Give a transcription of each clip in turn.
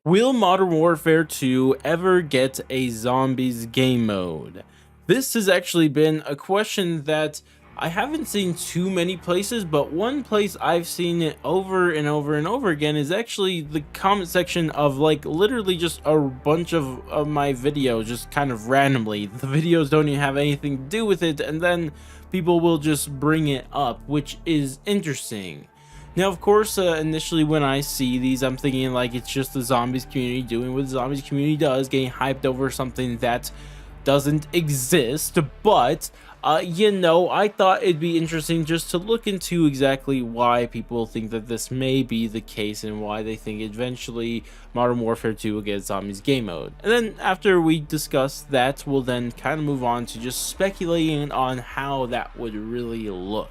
Will Modern Warfare 2 ever get a zombies game mode? This has actually been a question that I haven't seen too many places, but one place I've seen it over and over and over again is actually the comment section of like literally just a bunch of my videos, just kind of randomly. The videos don't even have anything to do with it, and then people will just bring it up, which is interesting. Now, of course, initially when I see these, I'm thinking like it's just the zombies community doing what the zombies community does, getting hyped over something that doesn't exist. But, I thought it'd be interesting just to look into exactly why people think that this may be the case and why they think eventually Modern Warfare 2 will get zombies game mode. And then after we discuss that, we'll then kind of move on to just speculating on how that would really look.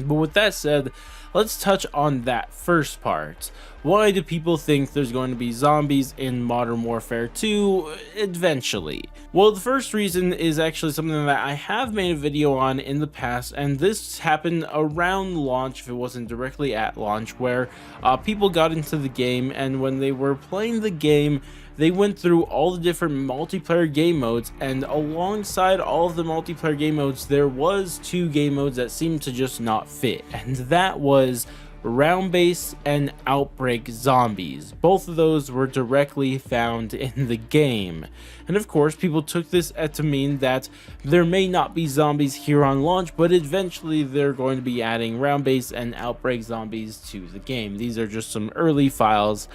But with that said, let's touch on that first part. Why do people think there's going to be zombies in Modern Warfare 2 eventually? Well, the first reason is actually something that I have made a video on in the past, and this happened around launch, if it wasn't directly at launch, where people got into the game, and when they were playing the game, they went through all the different multiplayer game modes, and alongside all of the multiplayer game modes, there was two game modes that seemed to just not fit, and that was round base and outbreak zombies. Both of those were directly found in the game, and of course people took this to mean that there may not be zombies here on launch, but eventually they're going to be adding round base and outbreak zombies to the game. These are just some early files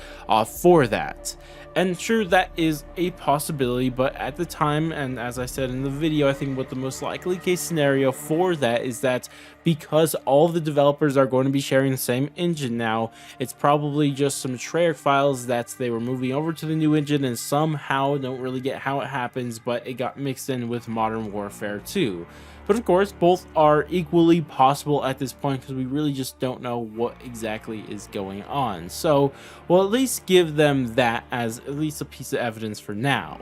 for that. And sure, that is a possibility, but at the time, and as I said in the video, I think what the most likely case scenario for that is that because all the developers are going to be sharing the same engine now, it's probably just some Treyarch files that they were moving over to the new engine and somehow don't really get how it happens, but it got mixed in with Modern Warfare 2. But of course, both are equally possible at this point because we really just don't know what exactly is going on. So we'll at least give them that as at least a piece of evidence for now.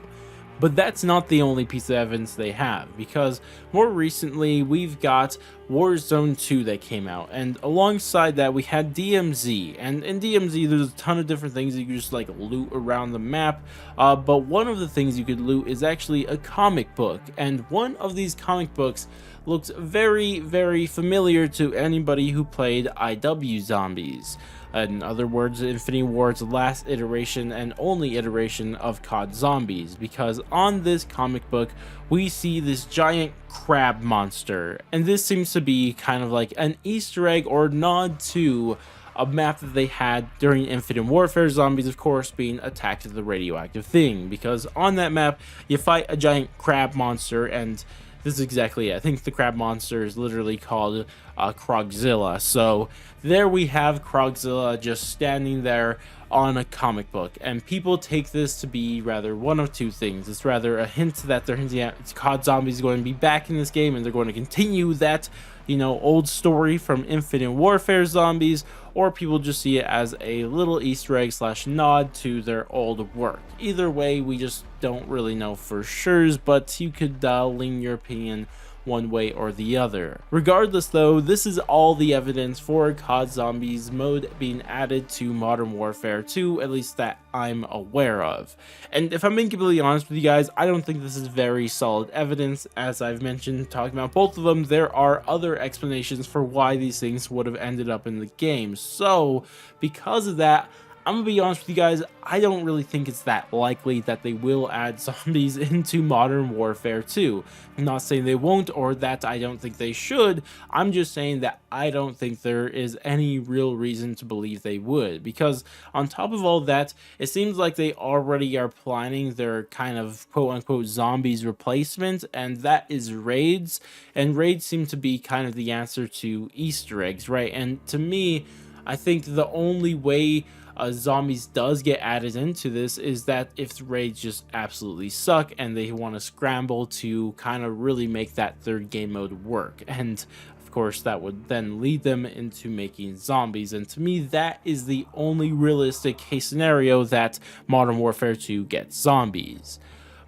But that's not the only piece of evidence they have, because more recently we've got Warzone 2 that came out, and alongside that we had DMZ, and in DMZ there's a ton of different things you can just like loot around the map, but one of the things you could loot is actually a comic book, and one of these comic books looks very familiar to anybody who played IW Zombies. In other words, Infinity Ward's last iteration and only iteration of COD Zombies, because on this comic book we see this giant crab monster, and this seems to be kind of like an Easter egg or nod to a map that they had during Infinite Warfare Zombies, of course, being Attack of the Radioactive Thing, because on that map you fight a giant crab monster, and this is exactly it. I think the crab monster is literally called Krogzilla. So there we have Krogzilla just standing there on a comic book, and people take this to be rather one of two things. It's rather a hint that they're hinting at COD Zombies is going to be back in this game and they're going to continue that, old story from Infinite Warfare Zombies, or people just see it as a little Easter egg / nod to their old work. Either way, we just don't really know for sure, but you could lean your opinion one way or the other. Regardless though, this is all the evidence for COD Zombies mode being added to Modern Warfare 2, at least that I'm aware of. And if I'm being completely honest with you guys, I don't think this is very solid evidence. As I've mentioned, talking about both of them, there are other explanations for why these things would have ended up in the game. So because of that, I'm gonna be honest with you guys, I don't really think it's that likely that they will add zombies into Modern Warfare 2. I'm not saying they won't or that I don't think they should, I'm just saying that I don't think there is any real reason to believe they would, because on top of all that, it seems like they already are planning their kind of quote-unquote zombies replacement, and that is raids, and raids seem to be kind of the answer to Easter eggs, right? And to me, I think the only way zombies does get added into this is that if raids just absolutely suck and they want to scramble to kind of really make that third game mode work, and of course that would then lead them into making zombies. And to me, that is the only realistic case scenario that Modern Warfare 2 gets zombies.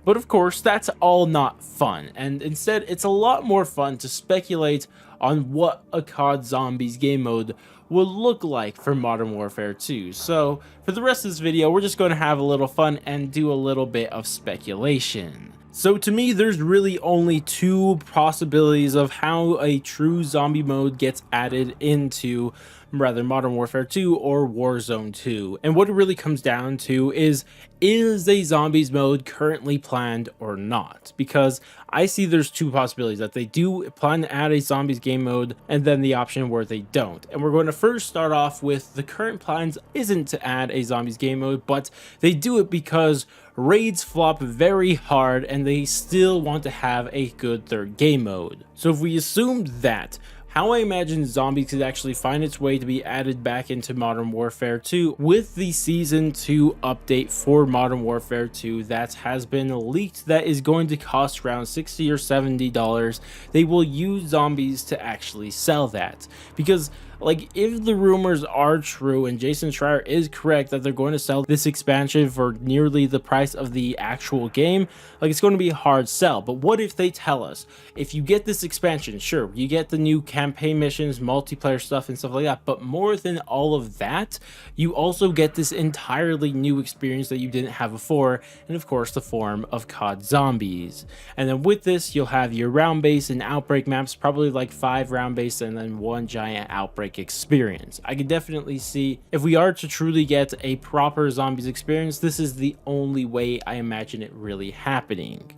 But of course, that's all not fun, and instead it's a lot more fun to speculate on what a COD Zombies game mode would look like for Modern Warfare 2. So for the rest of this video, we're just going to have a little fun and do a little bit of speculation. So to me, there's really only two possibilities of how a true zombie mode gets added into rather Modern Warfare 2 or Warzone 2. And what it really comes down to is a zombies mode currently planned or not? Because I see there's two possibilities, that they do plan to add a zombies game mode and then the option where they don't. And we're going to first start off with the current plans isn't to add a zombies game mode, but they do it because raids flop very hard and they still want to have a good third game mode. So if we assume that, how I imagine zombies could actually find its way to be added back into Modern Warfare 2 with the Season 2 update for Modern Warfare 2 that has been leaked, that is going to cost around $60 or $70. They will use zombies to actually sell that, because like, if the rumors are true and Jason Schreier is correct that they're going to sell this expansion for nearly the price of the actual game, like, it's going to be a hard sell. But what if they tell us, if you get this expansion, sure, you get the new campaign missions, multiplayer stuff and stuff like that, but more than all of that, you also get this entirely new experience that you didn't have before, and of course the form of COD Zombies. And then with this, you'll have your round base and outbreak maps, probably like 5 round base and then 1 giant outbreak experience. I could definitely see, if we are to truly get a proper zombies experience, this is the only way I imagine it really happening.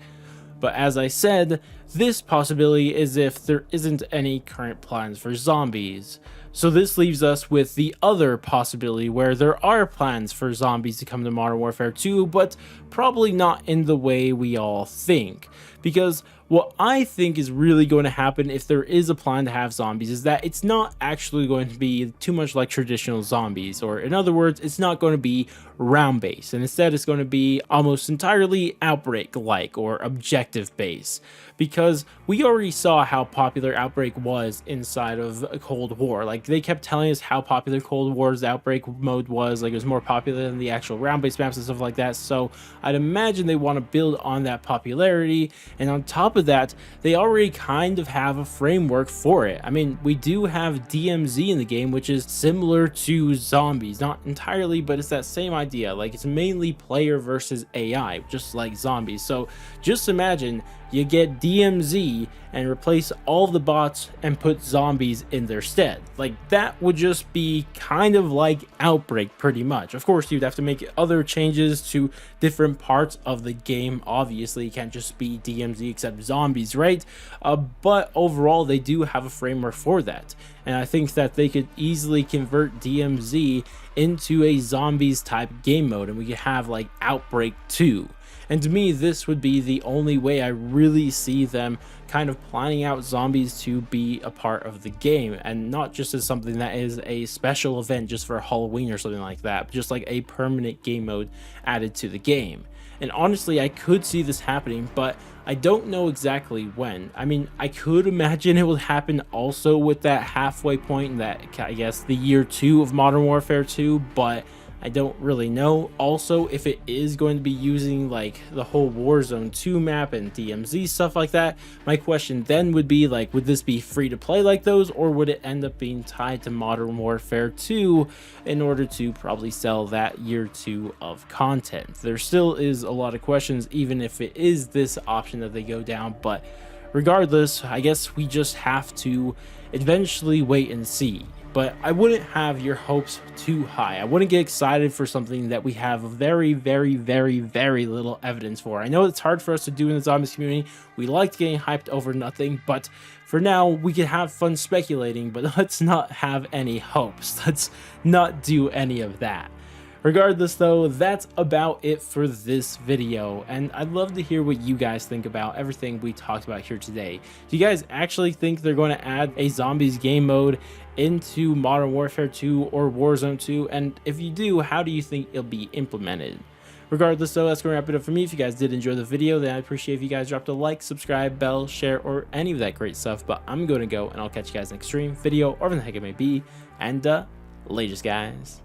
But as I said, this possibility is if there isn't any current plans for zombies. So this leaves us with the other possibility where there are plans for zombies to come to Modern Warfare 2, but probably not in the way we all think. Because what I think is really going to happen if there is a plan to have zombies is that it's not actually going to be too much like traditional zombies, or in other words, it's not going to be round based, and instead it's going to be almost entirely outbreak like or objective based, because we already saw how popular Outbreak was inside of Cold War. Like, they kept telling us how popular Cold War's Outbreak mode was, like it was more popular than the actual round based maps and stuff like that. So I'd imagine they want to build on that popularity, and on top of that, they already kind of have a framework for it. I mean, we do have DMZ in the game, which is similar to zombies, not entirely, but it's that same idea. Like, it's mainly player versus AI, just like zombies. So just imagine you get DMZ and replace all the bots and put zombies in their stead. Like, that would just be kind of like Outbreak pretty much. Of course, you'd have to make other changes to different parts of the game. Obviously, you can't just be DMZ except zombies, right? But overall, they do have a framework for that. And I think that they could easily convert DMZ into a zombies type game mode, and we could have like Outbreak 2. And to me, this would be the only way I really see them kind of planning out zombies to be a part of the game, and not just as something that is a special event just for Halloween or something like that, but just like a permanent game mode added to the game. And honestly, I could see this happening, but I don't know exactly when. I mean, I could imagine it will happen also with that halfway point in that, I guess, the year 2 of Modern Warfare 2, but I don't really know. Also, if it is going to be using like the whole Warzone 2 map and DMZ stuff like that, my question then would be like, would this be free to play like those, or would it end up being tied to Modern Warfare 2 in order to probably sell that year 2 of content? There still is a lot of questions even if it is this option that they go down, but regardless, I guess we just have to eventually wait and see. But I wouldn't have your hopes too high. I wouldn't get excited for something that we have very, very, very, very little evidence for. I know it's hard for us to do in the zombies community. We liked getting hyped over nothing, but for now, we can have fun speculating, but let's not have any hopes. Let's not do any of that. Regardless though, that's about it for this video, and I'd love to hear what you guys think about everything we talked about here today. Do you guys actually think they're going to add a zombies game mode into Modern Warfare 2 or Warzone 2? And if you do, how do you think it'll be implemented? Regardless though, that's going to wrap it up for me. If you guys did enjoy the video, then I'd appreciate if you guys dropped a like, subscribe, bell, share, or any of that great stuff. But I'm going to go, and I'll catch you guys next stream, video, or whatever the heck it may be, and latest guys.